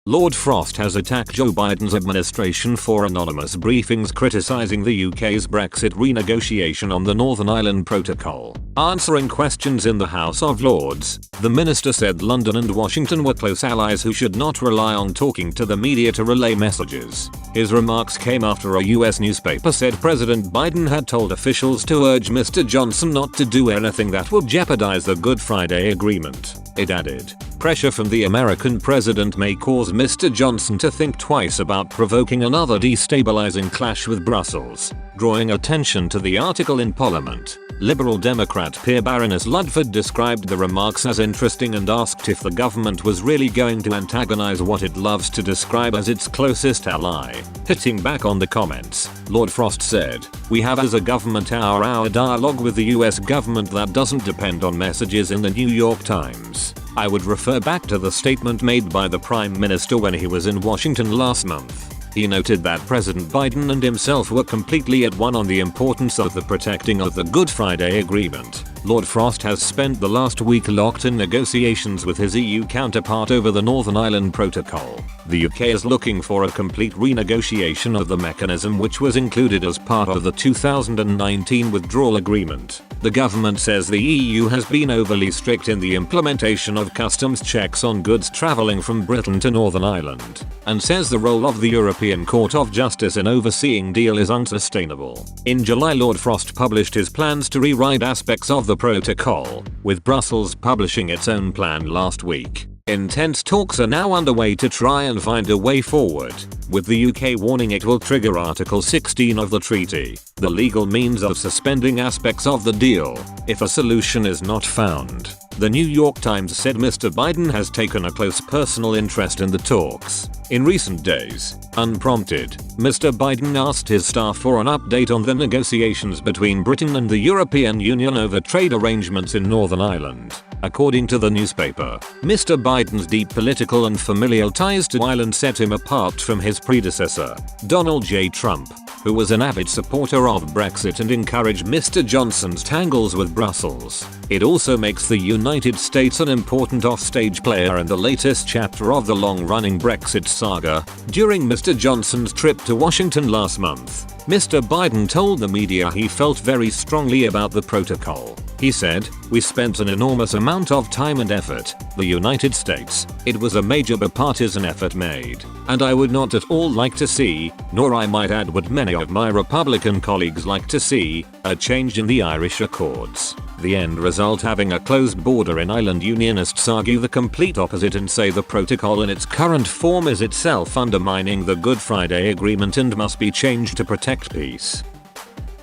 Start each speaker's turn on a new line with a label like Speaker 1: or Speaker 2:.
Speaker 1: Lord Frost has attacked Joe Biden's administration for anonymous briefings criticising the UK's Brexit renegotiation on the Northern Ireland Protocol. Answering questions in the House of Lords, the minister said London and Washington were close allies who should not rely on talking to the media to relay messages. His remarks came after a US newspaper said President Biden had told officials to urge Mr. Johnson not to do anything that would jeopardize the Good Friday Agreement. It added, "Pressure from the American president may cause Mr. Johnson to think twice about provoking another destabilizing clash with Brussels." Drawing attention to the article in Parliament, Liberal Democrat peer Baroness Ludford described the remarks as interesting and asked if the government was really going to antagonize what it loves to describe as its closest ally. Hitting back on the comments, Lord Frost said, "We have as a government our dialogue with the US government that doesn't depend on messages in the New York Times." I would refer back to the statement made by the Prime Minister when he was in Washington last month. He noted that President Biden and himself were completely at one on the importance of the protecting of the Good Friday Agreement. Lord Frost has spent the last week locked in negotiations with his EU counterpart over the Northern Ireland Protocol. The UK is looking for a complete renegotiation of the mechanism which was included as part of the 2019 withdrawal agreement. The government says the EU has been overly strict in the implementation of customs checks on goods travelling from Britain to Northern Ireland, and says the role of the European Court of Justice in overseeing deal is unsustainable. In July, Lord Frost published his plans to rewrite aspects of the protocol, with Brussels publishing its own plan last week. Intense talks are now underway to try and find a way forward, with the UK warning it will trigger Article 16 of the treaty, the legal means of suspending aspects of the deal, if a solution is not found. The New York Times said Mr. Biden has taken a close personal interest in the talks. In recent days, unprompted, Mr. Biden asked his staff for an update on the negotiations between Britain and the European Union over trade arrangements in Northern Ireland. According to the newspaper, Mr. Biden's deep political and familial ties to Ireland set him apart from his predecessor, Donald J. Trump, who was an avid supporter of Brexit and encouraged Mr. Johnson's tangles with Brussels. It also makes the United States an important offstage player in the latest chapter of the long-running Brexit saga. During Mr. Johnson's trip to Washington last month, Mr. Biden told the media he felt very strongly about the protocol. He said, "We spent an enormous amount of time and effort, the United States. It was a major bipartisan effort made, and I would not at all like to see, nor I might add would many of my Republican colleagues like to see, a change in the Irish Accords." The end result having a closed border in Ireland. Unionists argue the complete opposite and say the protocol in its current form is itself undermining the Good Friday Agreement and must be changed to protect peace.